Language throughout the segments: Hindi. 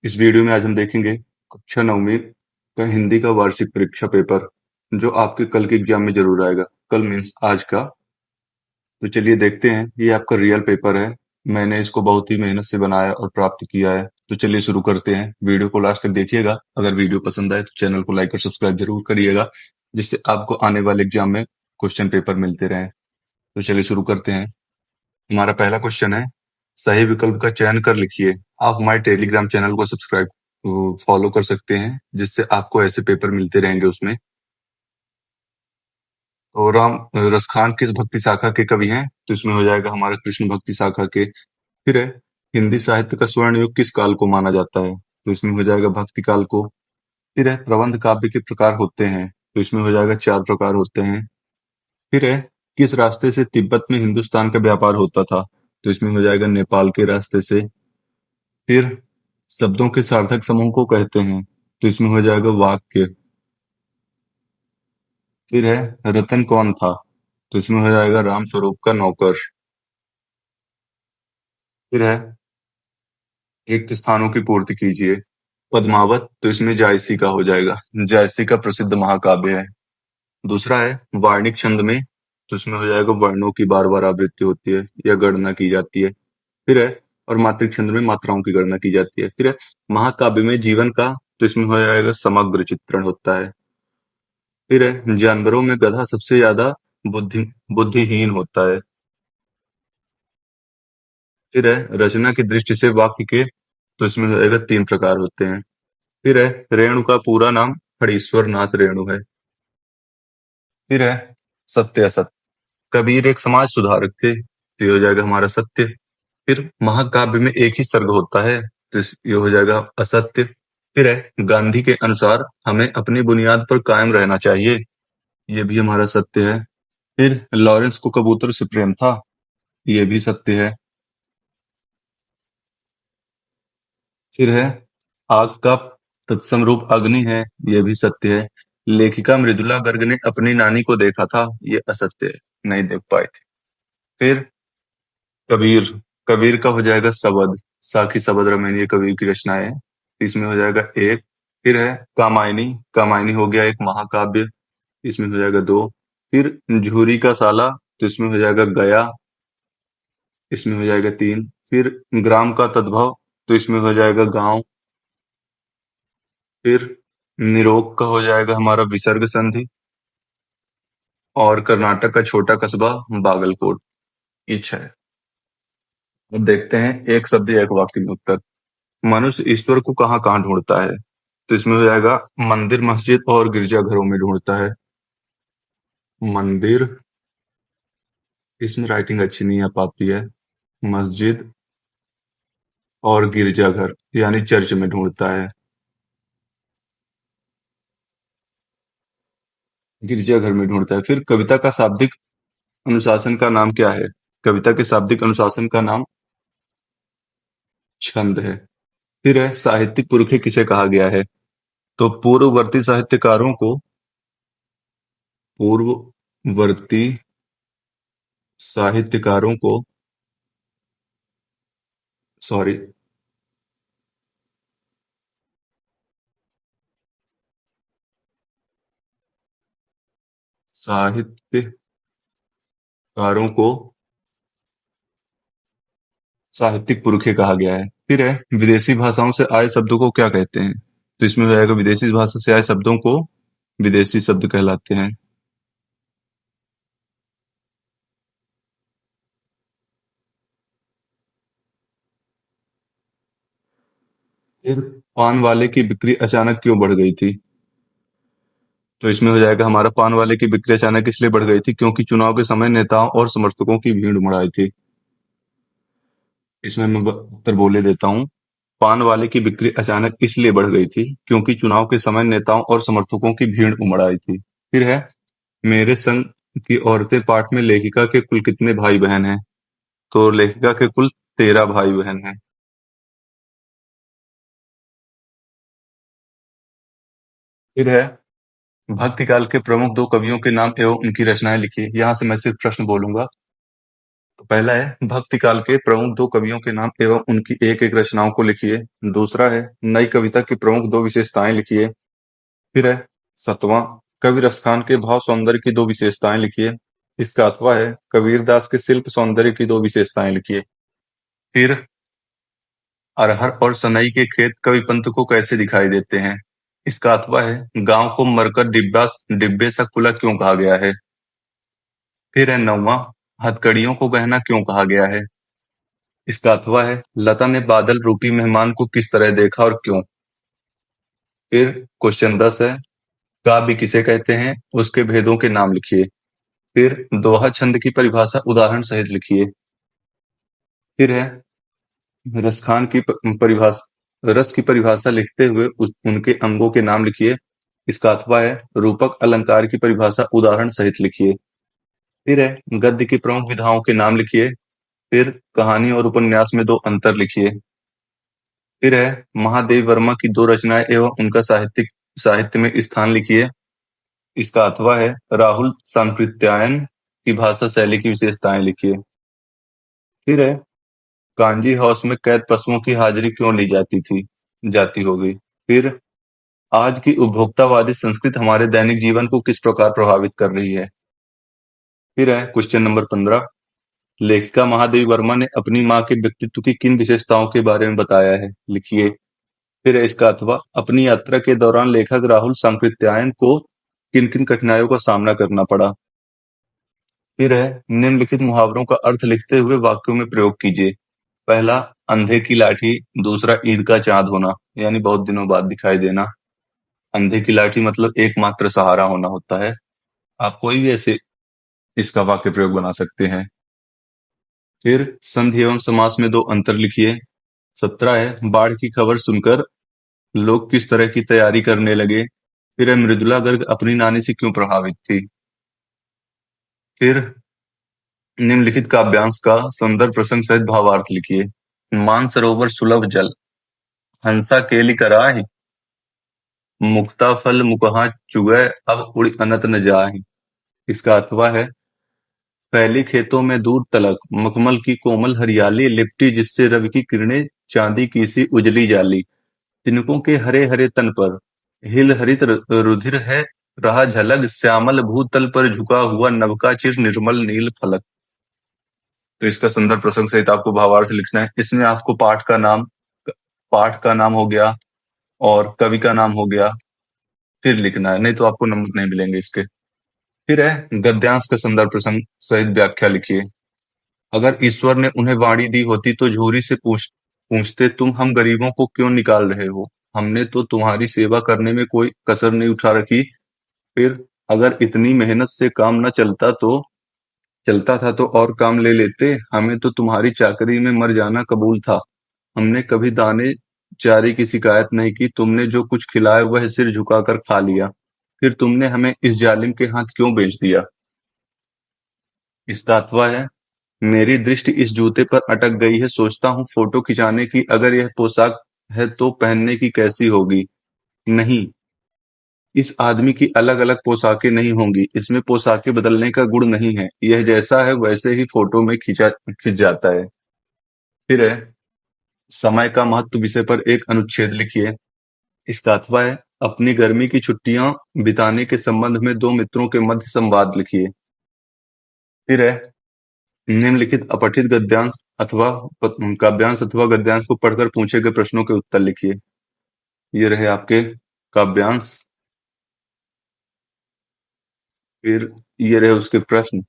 इस वीडियो में आज हम देखेंगे कक्षा 9वीं का हिंदी का वार्षिक परीक्षा पेपर जो आपके कल के एग्जाम में जरूर आएगा। कल मीन्स आज का। तो चलिए देखते हैं, ये आपका रियल पेपर है। मैंने इसको बहुत ही मेहनत से बनाया और प्राप्त किया है। तो चलिए शुरू करते हैं। वीडियो को लास्ट तक देखिएगा। अगर वीडियो पसंद आए तो चैनल को लाइक और सब्सक्राइब जरूर करिएगा, जिससे आपको आने वाले एग्जाम में क्वेश्चन पेपर मिलते रहें। तो चलिए शुरू करते हैं। हमारा पहला क्वेश्चन है, सही विकल्प का चयन कर लिखिए। आप हमारे टेलीग्राम चैनल को सब्सक्राइब फॉलो कर सकते हैं, जिससे आपको ऐसे पेपर मिलते रहेंगे उसमें। तो राम रसखान किस भक्ति शाखा के कवि हैं? तो इसमें हो जाएगा हमारा कृष्ण भक्ति शाखा के। फिर है, हिंदी साहित्य का स्वर्ण युग किस काल को माना जाता है? तो इसमें हो जाएगा भक्ति काल को। फिर है, प्रबंध काव्य के प्रकार होते हैं? तो इसमें हो जाएगा 4 प्रकार होते हैं। फिर है, किस रास्ते से तिब्बत में हिंदुस्तान का व्यापार होता था? तो इसमें हो जाएगा नेपाल के रास्ते से। फिर शब्दों के सार्थक समूह को कहते हैं? तो इसमें हो जाएगा वाक्य। फिर है, रतन कौन था? तो इसमें हो जाएगा राम स्वरूप का नौकर। फिर है, रिक्त स्थानों की पूर्ति कीजिए। पद्मावत, तो इसमें जायसी का हो जाएगा। जायसी का प्रसिद्ध महाकाव्य है। दूसरा है, वार्णिक छंद में, तो इसमें हो जाएगा वर्णों की बार बार आवृत्ति होती है या गणना की जाती है। फिर है, और मात्रिक छंद में मात्राओं की गणना की जाती है। फिर है, महाकाव्य में जीवन का, तो इसमें हो जाएगा समग्र चित्रण होता है। फिर है, जानवरों में गधा सबसे ज्यादा बुद्धि बुद्धिहीन होता है। फिर है, रचना की दृष्टि से वाक्य के, तो इसमें हो जाएगा 3 प्रकार होते हैं। फिर है, रेणु का पूरा नाम फणीश्वर नाथ रेणु है। फिर है, सत्य असत्य। कबीर एक समाज सुधारक थे, तो ये हो जाएगा हमारा सत्य। फिर महाकाव्य में एक ही सर्ग होता है, तो ये हो जाएगा असत्य। फिर है, गांधी के अनुसार हमें अपनी बुनियाद पर कायम रहना चाहिए, ये भी हमारा सत्य है। फिर लॉरेंस को कबूतर से प्रेम था, ये भी सत्य है। फिर है, आग का तत्सम रूप अग्नि है, ये भी सत्य है। लेखिका मृदुला गर्ग ने अपनी नानी को देखा था, ये असत्य है, नहीं देख पाए थे। फिर कबीर, कबीर का हो जाएगा सबद। साखी सबद रमैन, ये कबीर की रचना है। इसमें हो जाएगा 1। फिर है, कामायनी, कामायनी हो गया एक महाकाव्य, इसमें हो जाएगा 2। फिर झूरी का साला, तो इसमें हो जाएगा गया, इसमें हो जाएगा 3। फिर ग्राम का तद्भव, तो इसमें हो जाएगा गांव। फिर निरोग का हो जाएगा हमारा विसर्ग संधि। और कर्नाटक का छोटा कस्बा बागलकोट। ये 6 है। अब देखते हैं एक शब्द या एक वाक्य में उत्तर। मनुष्य ईश्वर को कहाँ कहाँ ढूंढता है? तो इसमें हो जाएगा मंदिर, मस्जिद और गिरजाघरों में ढूंढता है। मंदिर, इसमें राइटिंग अच्छी नहीं आ पाती है। मस्जिद और गिरजाघर यानी चर्च में ढूंढता है। गिरजाघर में ढूंढता है। फिर कविता का शाब्दिक अनुशासन का नाम क्या है? कविता के शाब्दिक अनुशासन का नाम छंद है। फिर है, साहित्यिक पुरखे किसे कहा गया है? तो पूर्ववर्ती साहित्यकारों को, पूर्ववर्ती साहित्यकारों को, सॉरी, साहित्यकारों को साहित्यिक पुरखे कहा गया है। फिर है, विदेशी भाषाओं से आए शब्दों को क्या कहते हैं? तो इसमें हो जाएगा विदेशी भाषा से आए शब्दों को विदेशी शब्द कहलाते हैं। फिर पान वाले की बिक्री अचानक क्यों बढ़ गई थी? तो इसमें हो जाएगा हमारा पान वाले की बिक्री अचानक इसलिए बढ़ गई थी क्योंकि चुनाव के समय नेताओं और समर्थकों की भीड़ उमड़ आई थी। इसमें मैं उत्तर बोले देता हूँ। पान वाले की बिक्री अचानक इसलिए बढ़ गई थी क्योंकि चुनाव के समय नेताओं और समर्थकों की भीड़ उमड़ आई थी। फिर है, मेरे संग की औरतें पाठ में लेखिका के कुल कितने भाई बहन हैं? तो लेखिका के कुल 13 भाई बहन हैं। फिर है, भक्ति काल के प्रमुख 2 कवियों के नाम एवं उनकी रचनाएं लिखिए। यहाँ से मैं सिर्फ प्रश्न बोलूंगा। पहला है भक्ति काल के प्रमुख दो कवियों के नाम एवं उनकी एक एक रचनाओं को लिखिए। दूसरा है नई कविता की प्रमुख दो विशेषताएं लिखिए। फिर है सतवां कवि रसखान के भाव सौंदर्य की दो विशेषताएं लिखिए। इसका अथवा है कबीरदास के शिल्प सौंदर्य की दो विशेषताएं लिखिए। फिर अरहर और सनई के खेत कवि पंत को कैसे दिखाई देते हैं। इसका अथवा है गांव को मरकर डिब्बे सा खुला क्यों कहा गया है। फिर है नौवां हथकड़ियों को गहना क्यों कहा गया है। इसका अथवा है लता ने बादल रूपी मेहमान को किस तरह देखा और क्यों। फिर क्वेश्चन 10 है काव्य किसे कहते हैं, उसके भेदों के नाम लिखिए। फिर दोहा छंद की परिभाषा उदाहरण सहित लिखिए। फिर है रसखान की परिभाषा रस की परिभाषा लिखते हुए उनके अंगों के नाम लिखिए। इसका अथवा है रूपक अलंकार की परिभाषा उदाहरण सहित लिखिए। फिर है गद्य की प्रमुख विधाओं के नाम लिखिए। फिर कहानी और उपन्यास में दो अंतर लिखिए। फिर है महादेव वर्मा की दो रचनाएं एवं उनका साहित्य में स्थान लिखिए। इसका अथवा है राहुल सांकृत्यायन की भाषा शैली की विशेषताएं लिखिए। फिर है कांजी हाउस में कैद पशुओं की हाजिरी क्यों ली जाती होगी। फिर आज की उपभोक्तावादी संस्कृति हमारे दैनिक जीवन को किस प्रकार प्रभावित कर रही है। फिर है क्वेश्चन नंबर 15 लेखिका महादेवी वर्मा ने अपनी मां के व्यक्तित्व की किन विशेषताओं के बारे में बताया है, लिखिए। फिर है इसका अथवा अपनी यात्रा के दौरान लेखक राहुल सांकृत्यायन को किन किन कठिनाइयों का सामना करना पड़ा। फिर है निम्नलिखित मुहावरों का अर्थ लिखते हुए वाक्यों में प्रयोग कीजिए। पहला अंधे की लाठी, दूसरा ईद का चांद होना यानी बहुत दिनों बाद दिखाई देना। अंधे की लाठी मतलब एकमात्र सहारा होना होता है। आप कोई भी ऐसे इसका वाक्य प्रयोग बना सकते हैं। फिर संधि एवं समास में दो अंतर लिखिए। 17 है बाढ़ की खबर सुनकर लोग किस तरह की तैयारी करने लगे। फिर है मृदुला गर्ग अपनी नानी से क्यों प्रभावित थी। फिर निम्नलिखित काव्यांश का संदर्भ प्रसंग सहित भावार्थ लिखिए। मानसरोवर सुलभ जल, हंसा केली कराहि, मुक्ता फल मुकहा चुगै, अब उड़ अनत न जाहि। इसका अथवा है फैली खेतों में दूर तलक मखमल की कोमल हरियाली लिपटी जिससे रवि की किरणें चांदी की सी उजली जाली। तिनकों के हरे हरे तन पर हिल हरित रुधिर है रहा झलक श्यामल भूतल पर झुका हुआ नभका चिर निर्मल नील फलक। तो इसका संदर्भ प्रसंग सहित आपको भावार्थ लिखना है। इसमें आपको पाठ का नाम हो गया और कवि का नाम हो गया फिर लिखना है, नहीं तो आपको नंबर नहीं मिलेंगे इसके। फिर है गद्यांश का संदर्भ प्रसंग सहित व्याख्या लिखिए। अगर ईश्वर ने उन्हें वाणी दी होती तो झूरी से पूछते तुम हम गरीबों को क्यों निकाल रहे हो, हमने तो तुम्हारी सेवा करने में कोई कसर नहीं उठा रखी। फिर अगर इतनी मेहनत से काम न चलता था तो और काम ले लेते, हमें तो तुम्हारी चाकरी में मर जाना कबूल था। हमने कभी दाने चारे की शिकायत नहीं की, तुमने जो कुछ खिलाया वह सिर झुकाकर खा लिया। फिर तुमने हमें इस जालिम के हाथ क्यों बेच दिया। इसका अथवा है मेरी दृष्टि इस जूते पर अटक गई है, सोचता हूँ फोटो खिंचाने की अगर यह पोशाक है तो पहनने की कैसी होगी। नहीं, इस आदमी की अलग अलग पोशाकें नहीं होंगी, इसमें पोशाकें बदलने का गुण नहीं है, यह जैसा है वैसे ही फोटो में खिंच जाता है। फिर है समय का महत्व विषय पर एक अनुच्छेद लिखिए। इसका अथवा है अपनी गर्मी की छुट्टियां बिताने के संबंध में दो मित्रों के मध्य संवाद लिखिए। फिर है निम्नलिखित अपठित गद्यांश अथवा काव्यांश अथवा गद्यांश को पढ़कर पूछे गए प्रश्नों के उत्तर लिखिए। ये रहे आपके काव्यांश। फिर ये रहे उसके प्रश्न।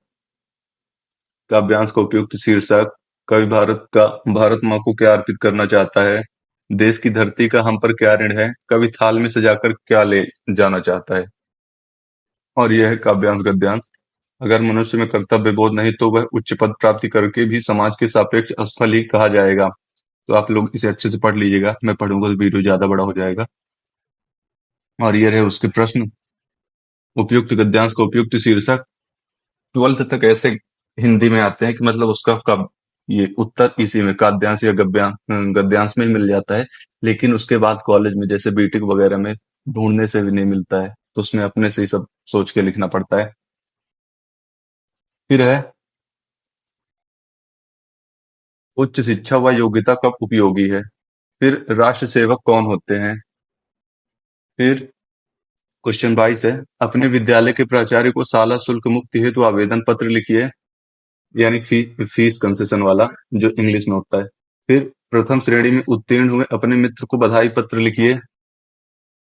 काव्यांश का उपयुक्त शीर्षक, कवि भारत माँ को क्या अर्पित करना चाहता है, देश की धरती का हम पर क्या ऋण है, कवि थाल में सजाकर क्या ले जाना चाहता है। और यह है काव्यांश गद्यांश। अगर मनुष्य में कर्तव्य बोध नहीं तो वह उच्च पद प्राप्ति करके भी समाज के सापेक्ष असफल ही कहा जाएगा। तो आप लोग इसे अच्छे से पढ़ लीजिएगा, मैं पढ़ूंगा तो वीडियो ज्यादा बड़ा हो जाएगा। और ये रहे उसके प्रश्न। उपयुक्त गद्यांश का उपयुक्त शीर्षक 12th तक ऐसे हिंदी में आते हैं कि मतलब उसका कब ये उत्तर इसी में काव्यांश या गद्यांश में ही मिल जाता है। लेकिन उसके बाद कॉलेज में जैसे बीटेक वगैरह में ढूंढने से भी नहीं मिलता है, तो उसमें अपने से ही सब सोच के लिखना पड़ता है। फिर है उच्च शिक्षा व योग्यता कब उपयोगी है? फिर राष्ट्र सेवक कौन होते हैं? फिर क्वेश्चन 22 है, अपने विद्यालय के प्राचार्य को शाला शुल्क मुक्ति हेतु आवेदन पत्र लिखिए, यानी फीस कंसेशन वाला जो इंग्लिश में होता है। फिर प्रथम श्रेणी में उत्तीर्ण हुए अपने मित्र को बधाई पत्र लिखिए।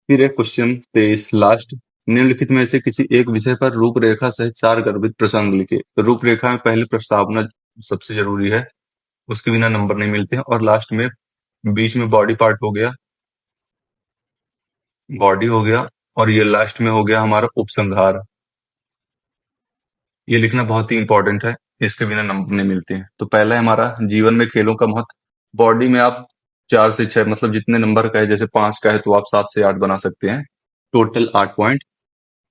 फिर है क्वेश्चन 23 लास्ट, निम्नलिखित में से किसी एक विषय पर रूपरेखा सहित 4 गर्भित प्रसंग लिखे। रूपरेखा में पहले प्रस्तावना सबसे जरूरी है, उसके बिना नंबर नहीं मिलते हैं। और लास्ट में बीच में बॉडी पार्ट हो गया, बॉडी हो गया, और ये लास्ट में हो गया हमारा उपसंहार। ये लिखना बहुत ही इंपॉर्टेंट है, इसके बिना नंबर नहीं मिलते हैं। तो पहला है हमारा जीवन में खेलों का महत्व। बॉडी में आप 4 से 6 मतलब जितने नंबर का है, जैसे 5 का है तो आप 7 से 8 बना सकते हैं, टोटल 8 पॉइंट।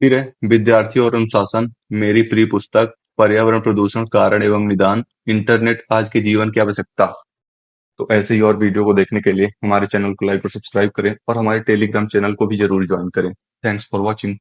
फिर है विद्यार्थी और अनुशासन, मेरी प्रिय पुस्तक, पर्यावरण प्रदूषण कारण एवं निदान, इंटरनेट आज के जीवन की आवश्यकता। तो ऐसे ही और वीडियो को देखने के लिए हमारे चैनल को लाइक और सब्सक्राइब करें और हमारे टेलीग्राम चैनल को भी जरूर ज्वाइन करें। Thanks for watching.